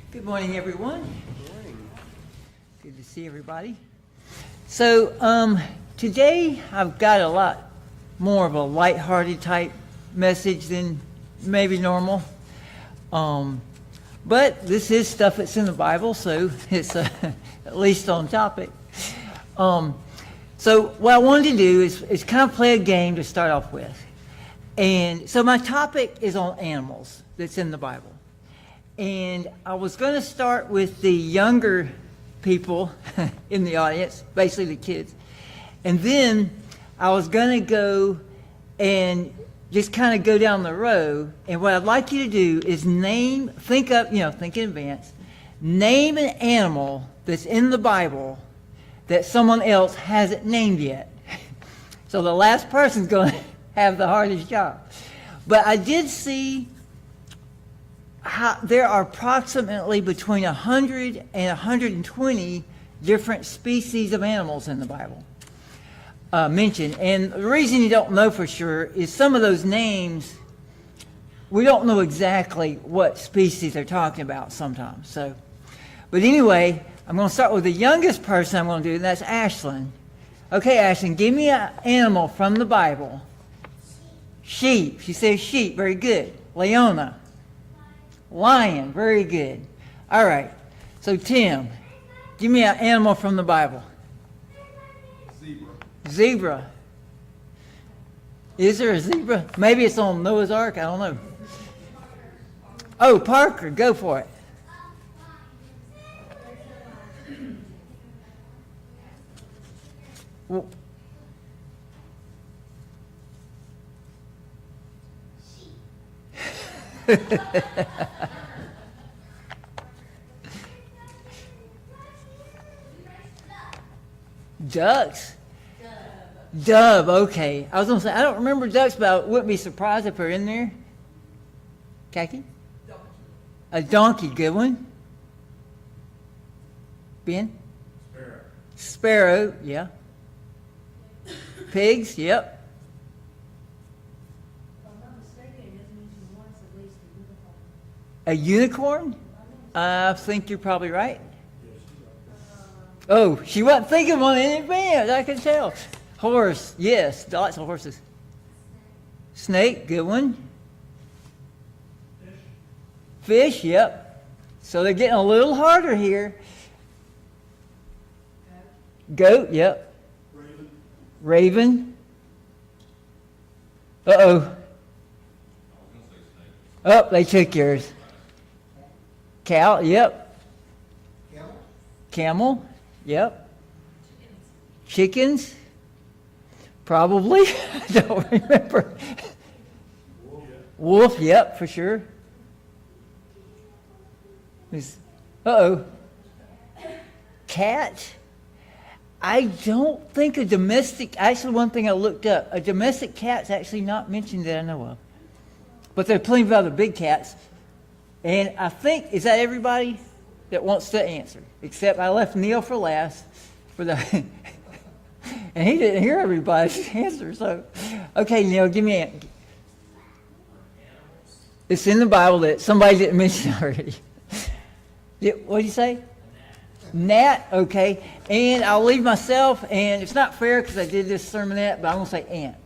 Good morning, everyone. Good morning. Good to see everybody. So today I've got a lot more of a lighthearted type message than maybe normal. But this is stuff that's in the Bible, so it's at least on topic. So what I wanted to do is kind of play a game to start off with. And so my topic is on animals that's in the Bible. And I was going to start with the younger people in the audience, basically the kids. And then I was going to go and just kind of go down the row. And what I'd like you to do is think in advance, name an animal that's in the Bible that someone else hasn't named yet. So the last person's going to have the hardest job. But I did see how there are approximately between 100 and 120 different species of animals in the Bible mentioned. And the reason you don't know for sure is some of those names, we don't know exactly what species they're talking about sometimes. But anyway, I'm going to start with the youngest person I'm going to do, and that's Ashlyn. Okay, Ashlyn, give me an animal from the Bible. Sheep. She says sheep. Very good. Leona. Lion. Very good. All right. So, Tim, give me an animal from the Bible. Zebra. Zebra. Is there a zebra? Maybe it's on Noah's Ark. I don't know. Oh, Parker. Go for it. Well, ducks. Dove, okay. I was going to say, I don't remember ducks, but I wouldn't be surprised if they're in there. Khaki? Donkey. A donkey, good one. Ben? Sparrow. Sparrow, yeah. Pigs, yep. If I'm not mistaken, it doesn't mention once at least A unicorn? I think you're probably right. Oh, she wasn't thinking one in advance, I can tell. Horse, yes, lots of horses. Snake, good one. Fish, yep. So they're getting a little harder here. Goat, yep. Raven. Uh-oh. Oh, they took yours. Cow, yep. Camel, yep. Chickens, probably. I don't remember. Wolf, yep, for sure. Uh-oh. Cat. I don't think actually one thing I looked up, a domestic cat's actually not mentioned that I know of. But there are plenty of other big cats. And I think, is that everybody that wants to answer? Except I left Neil for last. And he didn't hear everybody's answer. So, okay, Neil, give me an. It's in the Bible that somebody didn't mention already. What did you say? Gnat, okay. And I'll leave myself, and it's not fair because I did this sermonette, but I'm going to say ant.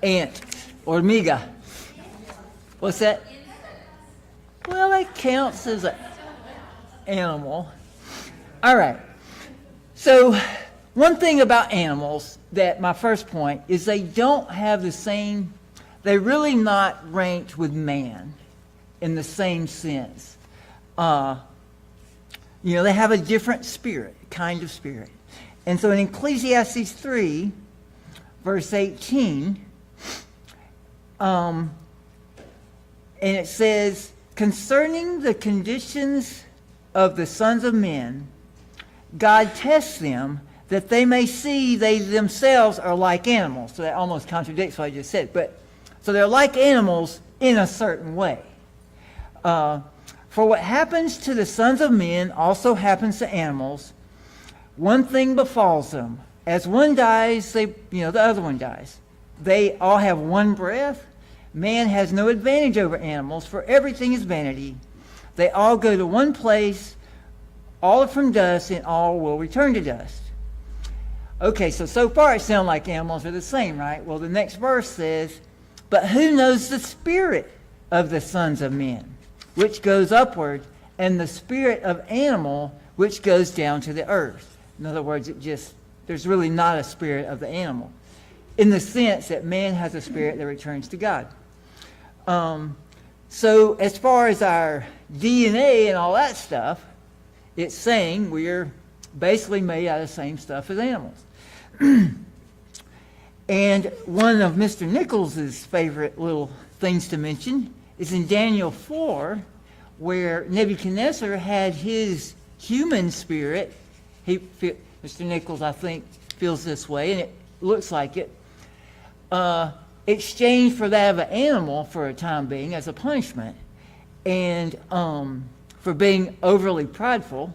Ant. Hormiga. What's that? Well, that counts as an animal. All right. So one thing about animals that my first point is they don't have the same, they're really not ranked with man in the same sense. They have a different spirit, kind of spirit. And so in Ecclesiastes 3, verse 18, and it says, concerning the conditions of the sons of men, God tests them that they may see they themselves are like animals. So that almost contradicts what I just said. So they're like animals in a certain way. For what happens to the sons of men also happens to animals. One thing befalls them. As one dies, the other one dies. They all have one breath. Man has no advantage over animals, for everything is vanity. They all go to one place, all are from dust, and all will return to dust. Okay, so far it sounds like animals are the same, right? Well, the next verse says, but who knows the spirit of the sons of men, which goes upward, and the spirit of animal, which goes down to the earth? In other words, there's really not a spirit of the animal, in the sense that man has a spirit that returns to God. So as far as our DNA and all that stuff, it's saying we're basically made out of the same stuff as animals. And one of Mr. Nichols' favorite little things to mention is in Daniel 4, where Nebuchadnezzar had his human spirit. Mr. Nichols, I think, feels this way, and it looks like it. Exchanged for that of an animal for a time being as a punishment, and for being overly prideful.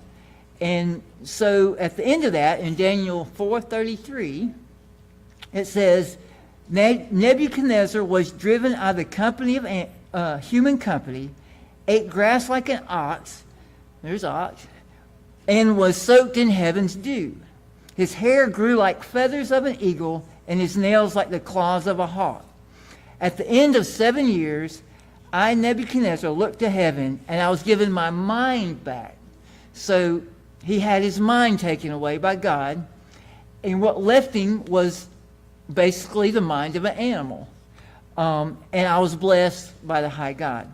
And so at the end of that, in Daniel 4:33, it says, Nebuchadnezzar was driven out of the company of human company, ate grass like an ox, there's ox, and was soaked in heaven's dew. His hair grew like feathers of an eagle, and his nails like the claws of a hawk. At the end of 7 years, I, Nebuchadnezzar, looked to heaven, and I was given my mind back. So he had his mind taken away by God, and what left him was basically the mind of an animal. And I was blessed by the high God.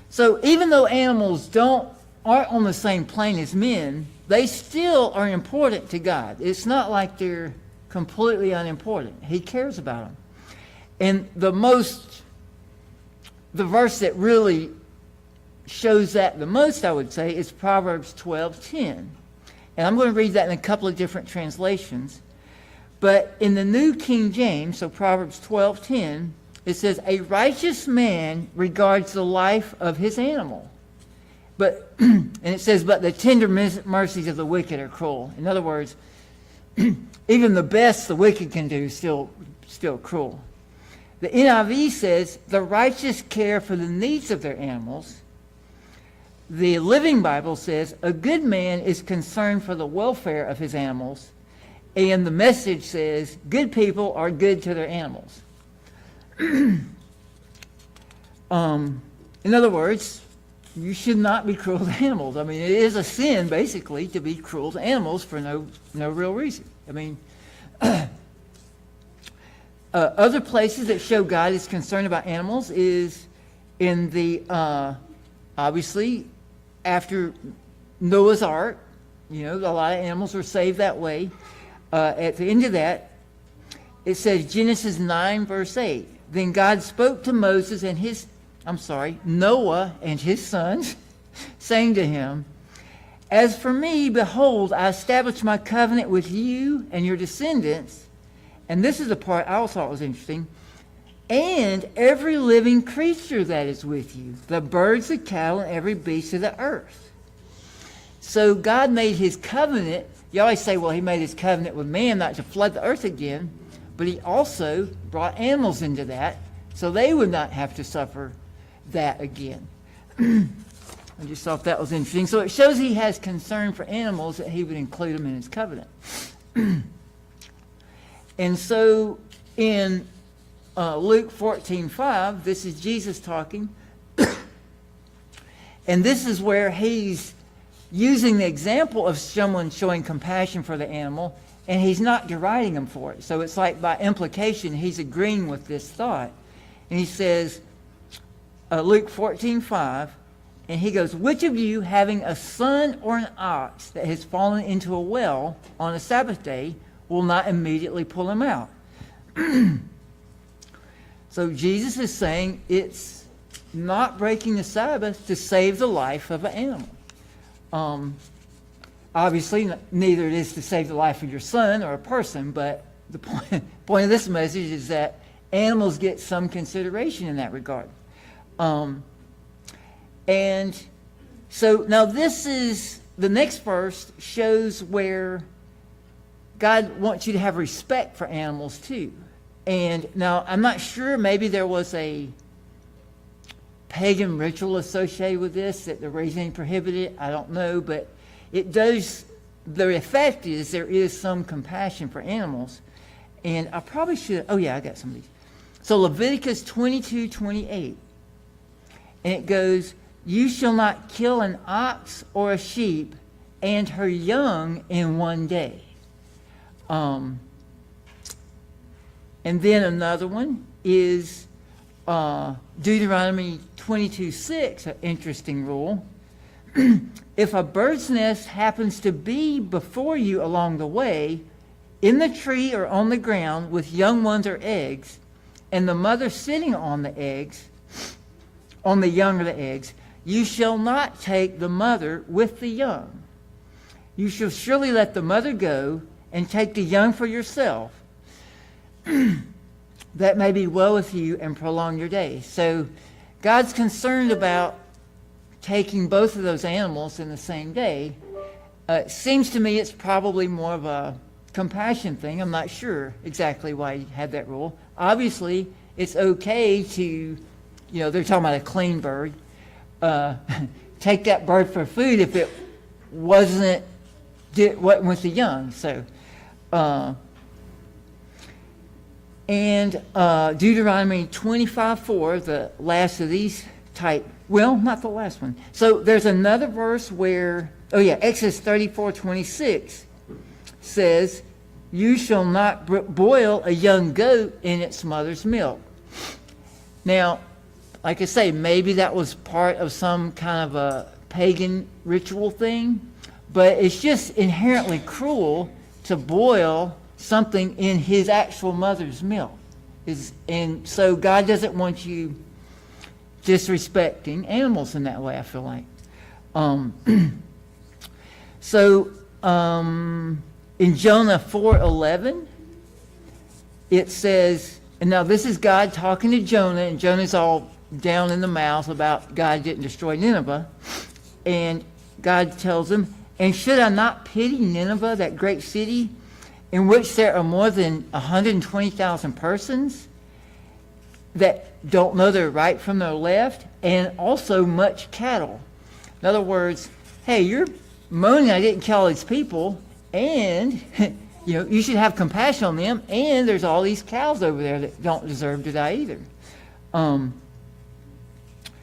So even though animals aren't on the same plane as men, they still are important to God. It's not like they're completely unimportant. He cares about them. And the verse that really shows that the most, I would say, is Proverbs 12:10. And I'm going to read that in a couple of different translations. But in the New King James, so Proverbs 12:10, it says, a righteous man regards the life of his animal. But, and it says, but the tender mercies of the wicked are cruel. In other words, even the best the wicked can do is still cruel. The NIV says, the righteous care for the needs of their animals. The Living Bible says, a good man is concerned for the welfare of his animals. And the Message says, good people are good to their animals. In other words, you should not be cruel to animals. I mean, it is a sin, basically, to be cruel to animals for no real reason. I mean, other places that show God is concerned about animals is in the, obviously, after Noah's Ark. You know, a lot of animals were saved that way. At the end of that, it says, Genesis 9, verse 8. Then God spoke to Moses and Noah and his sons, saying to him, as for me, behold, I establish my covenant with you and your descendants. And this is the part I also thought was interesting. And every living creature that is with you, the birds, the cattle, and every beast of the earth. So God made his covenant. You always say, well, he made his covenant with man not to flood the earth again. But he also brought animals into that, so they would not have to suffer that again. I just thought that was interesting. So it shows he has concern for animals, that he would include them in his covenant. And so in Luke 14:5, this is Jesus talking. And this is where he's using the example of someone showing compassion for the animal, and he's not deriding him for it. So it's like by implication, he's agreeing with this thought. And he says, Luke 14:5, and he goes, which of you, having a son or an ox that has fallen into a well on a Sabbath day, will not immediately pull him out? So Jesus is saying it's not breaking the Sabbath to save the life of an animal. Obviously, neither it is to save the life of your son or a person, but the point of this message is that animals get some consideration in that regard. And so now the next verse shows where God wants you to have respect for animals too. And now, I'm not sure, maybe there was a pagan ritual associated with this that the reasoning prohibited it. I don't know, but it does, the effect is there is some compassion for animals. And I probably should, oh yeah, I got some of these. So Leviticus 22:28, and it goes, "You shall not kill an ox or a sheep and her young in one day." And then another one is Deuteronomy 22:6, an interesting rule. "If a bird's nest happens to be before you along the way, in the tree or on the ground with young ones or eggs, and the mother sitting on the eggs, on the young or the eggs, you shall not take the mother with the young. You shall surely let the mother go and take the young for yourself, that may be well with you and prolong your days." So God's concerned about taking both of those animals in the same day. It seems to me it's probably more of a compassion thing. I'm not sure exactly why he had that rule. Wasn't it's okay to, they're talking about a clean bird, take that bird for food if it wasn't with the young. So, Deuteronomy 25:4, the last of these type, well, not the last one. So there's another verse where, Exodus 34:26 says, "You shall not boil a young goat in its mother's milk." Now, like I say, maybe that was part of some kind of a pagan ritual thing, but it's just inherently cruel to boil something in his actual mother's milk. And so God doesn't want you disrespecting animals in that way, I feel like. In Jonah 4:11, it says, and now this is God talking to Jonah, and Jonah's all down in the mouth about God didn't destroy Nineveh. And God tells him, "And should I not pity Nineveh, that great city, in which there are more than 120,000 persons that don't know their right from their left, and also much cattle?" In other words, hey, you're moaning I didn't kill all these people, and you should have compassion on them, and there's all these cows over there that don't deserve to die either.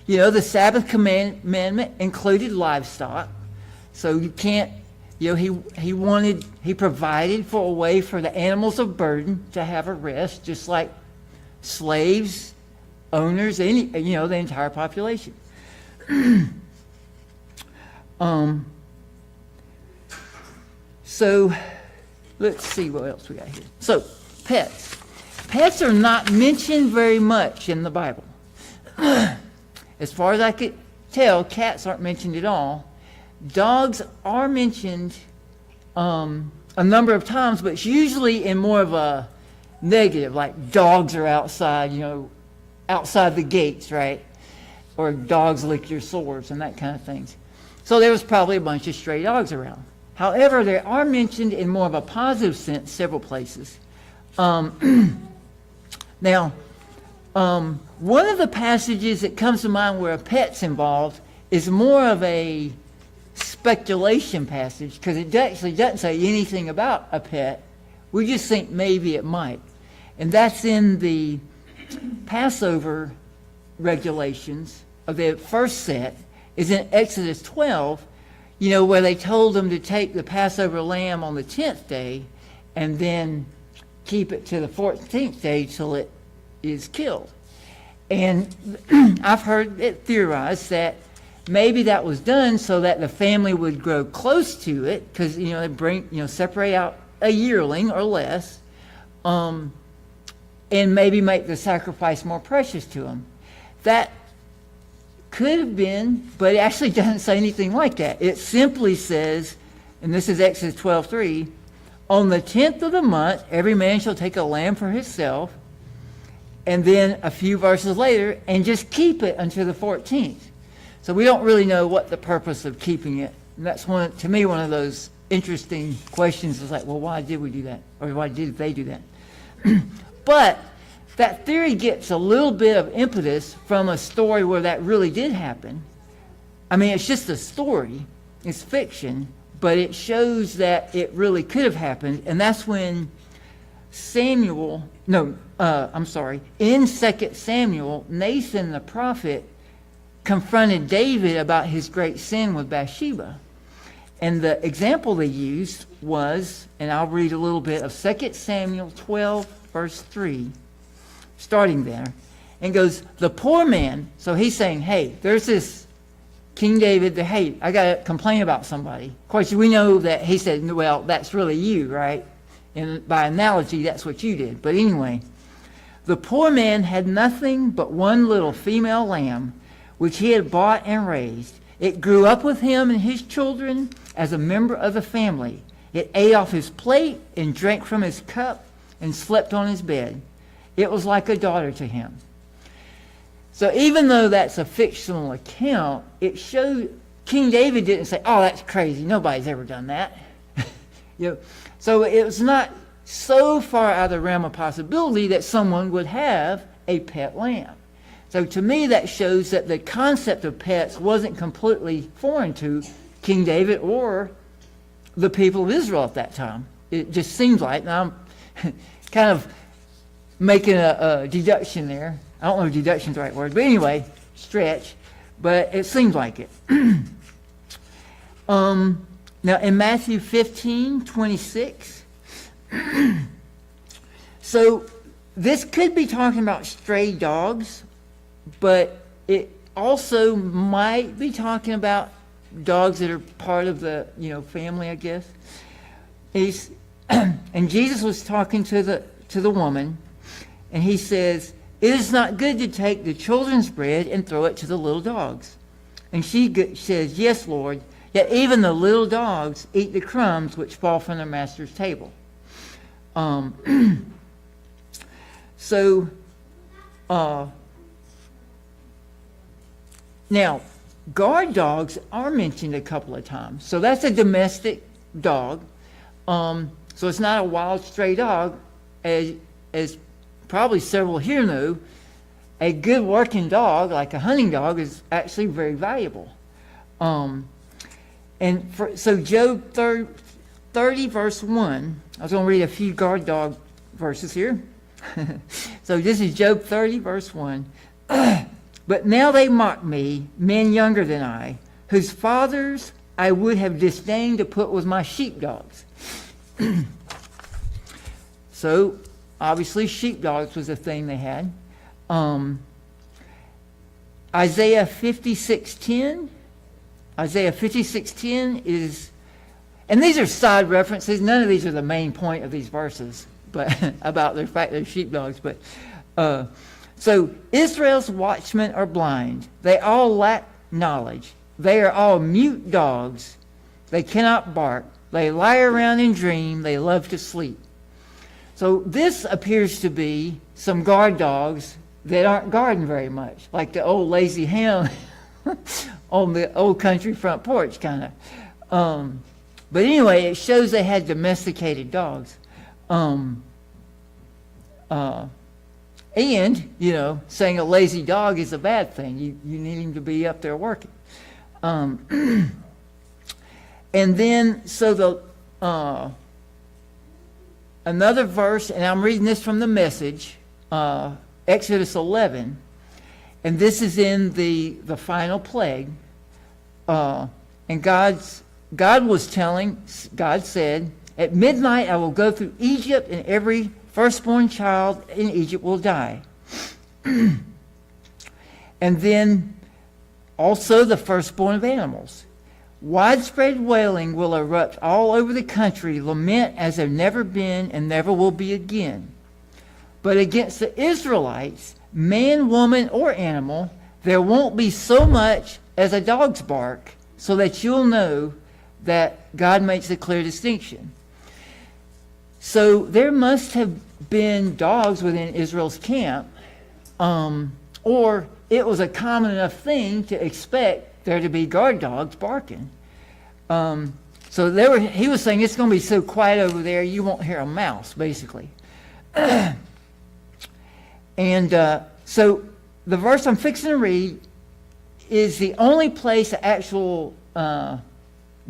The Sabbath commandment included livestock, so you can't, he provided for a way for the animals of burden to have a rest, just like slaves, owners, the entire population. So let's see what else we got here. So pets. Pets are not mentioned very much in the Bible. As far as I could tell, cats aren't mentioned at all. Dogs are mentioned a number of times, but it's usually in more of a negative, like dogs are outside, outside the gates, right? Or dogs lick your sores and that kind of things. So there was probably a bunch of stray dogs around. However, they are mentioned in more of a positive sense several places. Now, one of the passages that comes to mind where a pet's involved is more of a speculation passage, because it actually doesn't say anything about a pet. We just think maybe it might. And that's in the Passover regulations of the first set, is in Exodus 12, where they told them to take the Passover lamb on the 10th day and then keep it to the 14th day till it is killed. And I've heard it theorized that maybe that was done so that the family would grow close to it, because they bring separate out a yearling or less, and maybe make the sacrifice more precious to them. That could have been, but it actually doesn't say anything like that. It simply says, and this is Exodus 12:3, "On the 10th of the month, every man shall take a lamb for himself," and then a few verses later, "and just keep it until the 14th." So we don't really know what the purpose of keeping it. And that's to me, one of those interesting questions is like, well, why did we do that? Or why did they do that? But that theory gets a little bit of impetus from a story where that really did happen. I mean, it's just a story. It's fiction, but it shows that it really could have happened. And that's when in 2 Samuel, Nathan the prophet confronted David about his great sin with Bathsheba. And the example they used was, and I'll read a little bit of 2 Samuel 12, verse 3, starting there, and goes, the poor man, so he's saying, hey, there's this King David, hey, I got to complain about somebody. Of course, we know that he said, well, that's really you, right? And by analogy, that's what you did. But anyway, the poor man had nothing but one little female lamb, which he had bought and raised. It grew up with him and his children as a member of the family. It ate off his plate and drank from his cup and slept on his bed. It was like a daughter to him. So even though that's a fictional account, it shows King David didn't say, oh, that's crazy. Nobody's ever done that. So it was not so far out of the realm of possibility that someone would have a pet lamb. So to me, that shows that the concept of pets wasn't completely foreign to King David or the people of Israel at that time. It just seems like, now I'm kind of making a deduction there. I don't know if deduction's the right word, but anyway, stretch. But it seems like it. Now in Matthew 15:26, so this could be talking about stray dogs, but it also might be talking about dogs that are part of the family, I guess. And Jesus was talking to the woman, and he says, it is not good to take the children's bread and throw it to the little dogs. And she says, yes, Lord, yet even the little dogs eat the crumbs which fall from their master's table. Now, guard dogs are mentioned a couple of times. So that's a domestic dog. So it's not a wild stray dog, as probably several here know. A good working dog, like a hunting dog, is actually very valuable. So Job 30, verse 1, I was going to read a few guard dog verses here. So this is Job 30, verse 1. But now they mock me, men younger than I, whose fathers I would have disdained to put with my sheepdogs. So, obviously, sheepdogs was a thing they had. Isaiah 56:10. Isaiah 56:10 is, and these are side references. None of these are the main point of these verses, but about the fact they're sheepdogs. But so Israel's watchmen are blind. They all lack knowledge. They are all mute dogs. They cannot bark. They lie around and dream. They love to sleep. So this appears to be some guard dogs that aren't guarding very much, like the old lazy hound on the old country front porch kind of. But anyway, it shows they had domesticated dogs. And, saying a lazy dog is a bad thing. You need him to be up there working. And then, so another verse, and I'm reading this from the Message, Exodus 11, and this is in the final plague. And God said, at midnight I will go through Egypt, and every firstborn child in Egypt will die. And then also the firstborn of animals. Widespread wailing will erupt all over the country, lament as there never been and never will be again. But against the Israelites, man, woman, or animal, there won't be so much as a dog's bark, so that you'll know that God makes a clear distinction. So there must have been dogs within Israel's camp, or it was a common enough thing to expect there to be guard dogs barking. So he was saying it's going to be so quiet over there you won't hear a mouse, basically. And so the verse I'm fixing to read is the only place the actual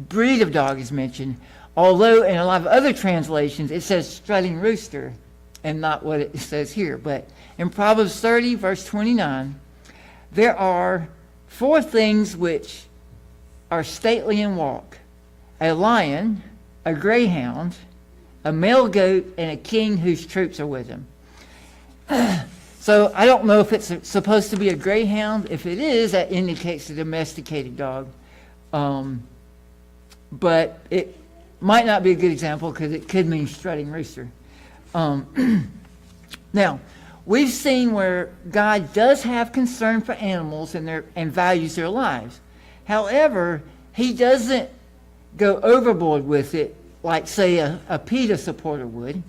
breed of dog is mentioned, although in a lot of other translations it says strutting rooster and not what it says here. But in Proverbs 30, verse 29, there are 4 things which are stately in walk: a lion, a greyhound, a male goat, and a king whose troops are with him. So I don't know if it's supposed to be a greyhound. If it is, that indicates a domesticated dog. But it might not be a good example because it could mean strutting rooster. Now, we've seen where God does have concern for animals and values their lives. However, he doesn't go overboard with it like, say, a PETA supporter would.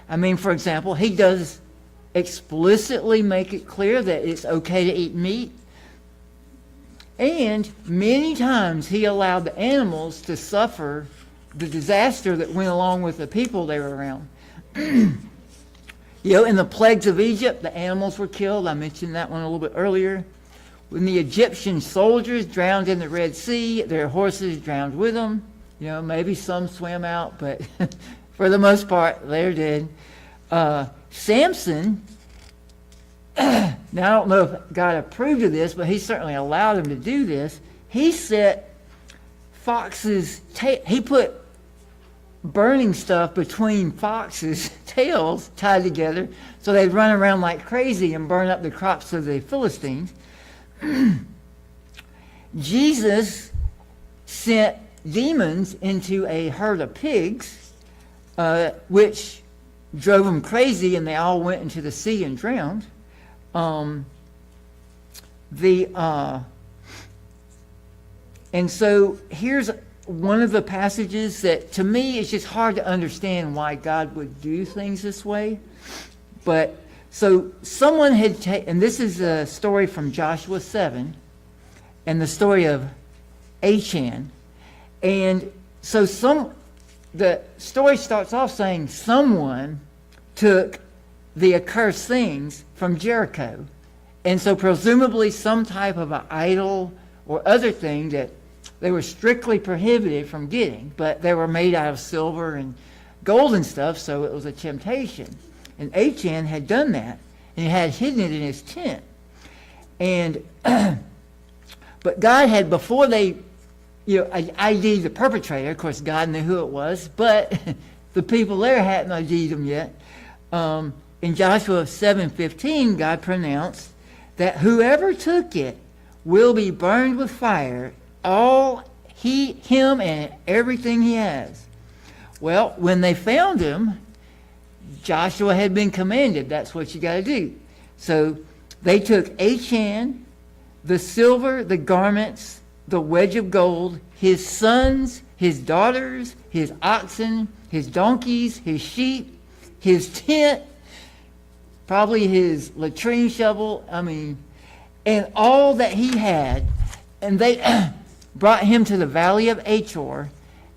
I mean, for example, he does explicitly make it clear that it's okay to eat meat. And many times he allowed the animals to suffer the disaster that went along with the people they were around. In the plagues of Egypt, the animals were killed. I mentioned that one a little bit earlier. When the Egyptian soldiers drowned in the Red Sea, their horses drowned with them. Maybe some swam out, but for the most part, they're dead. Samson, now I don't know if God approved of this, but he certainly allowed him to do this. He set foxes' he put burning stuff between foxes' tails tied together so they'd run around like crazy and burn up the crops of the Philistines. Jesus sent demons into a herd of pigs, which drove them crazy, and they all went into the sea and drowned. And so here's one of the passages that, to me, it's just hard to understand why God would do things this way. But so someone had taken, and this is a story from Joshua 7, and the story of Achan. And so the story starts off saying someone took the accursed things from Jericho. And so presumably some type of an idol or other thing that they were strictly prohibited from getting, but they were made out of silver and gold and stuff, so it was a temptation. And Achan had done that, and he had hidden it in his tent. And but God had, before they ID'd the perpetrator, of course God knew who it was, but the people there hadn't ID'd him yet. In Joshua 7:15, God pronounced that whoever took it will be burned with fire, him and everything he has. Well, when they found him, Joshua had been commanded, that's what you got to do. So they took Achan, the silver, the garments, the wedge of gold, his sons, his daughters, his oxen, his donkeys, his sheep, his tent, probably his latrine shovel, and all that he had. And they brought him to the valley of Achor,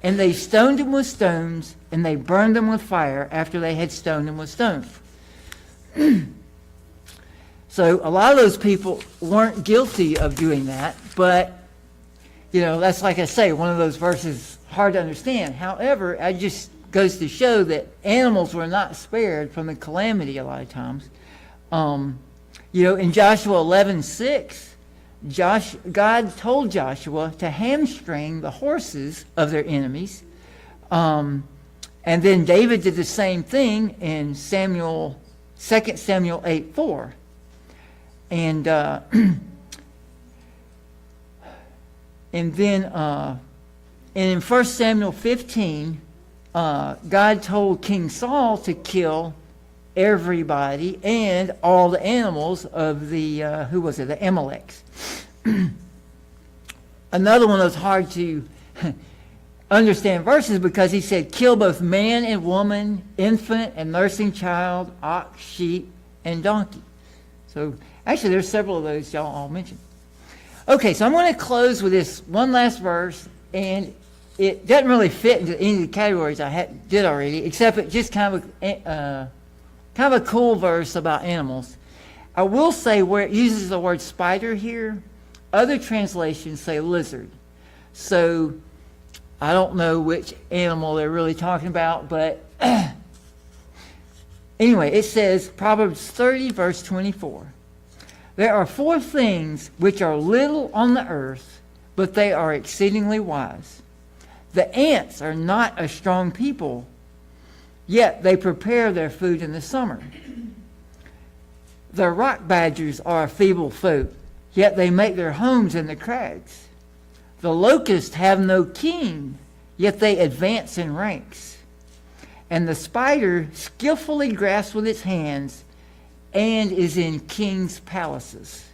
and they stoned him with stones, and they burned him with fire after they had stoned him with stones. So a lot of those people weren't guilty of doing that, but, that's, like I say, one of those verses hard to understand. However, it just goes to show that animals were not spared from the calamity a lot of times. In Joshua 11:6, God told Joshua to hamstring the horses of their enemies. And then David did the same thing in 2 Samuel 8:4. And and then in 1 Samuel 15, God told King Saul to kill everybody and all the animals of the, the Amaleks. Another one that's hard to understand verses because he said, kill both man and woman, infant and nursing child, ox, sheep, and donkey. So actually there's several of those y'all all mentioned. Okay, so I'm going to close with this one last verse, and it doesn't really fit into any of the categories I did already, except it just kind of a cool verse about animals. I will say where it uses the word spider here, other translations say lizard. So I don't know which animal they're really talking about, but anyway, it says, Proverbs 30, verse 24. There are 4 things which are little on the earth, but they are exceedingly wise. The ants are not a strong people, yet they prepare their food in the summer. The rock badgers are a feeble folk, yet they make their homes in the crags. The locusts have no king, yet they advance in ranks. And the spider skillfully grasps with its hands and is in kings' palaces.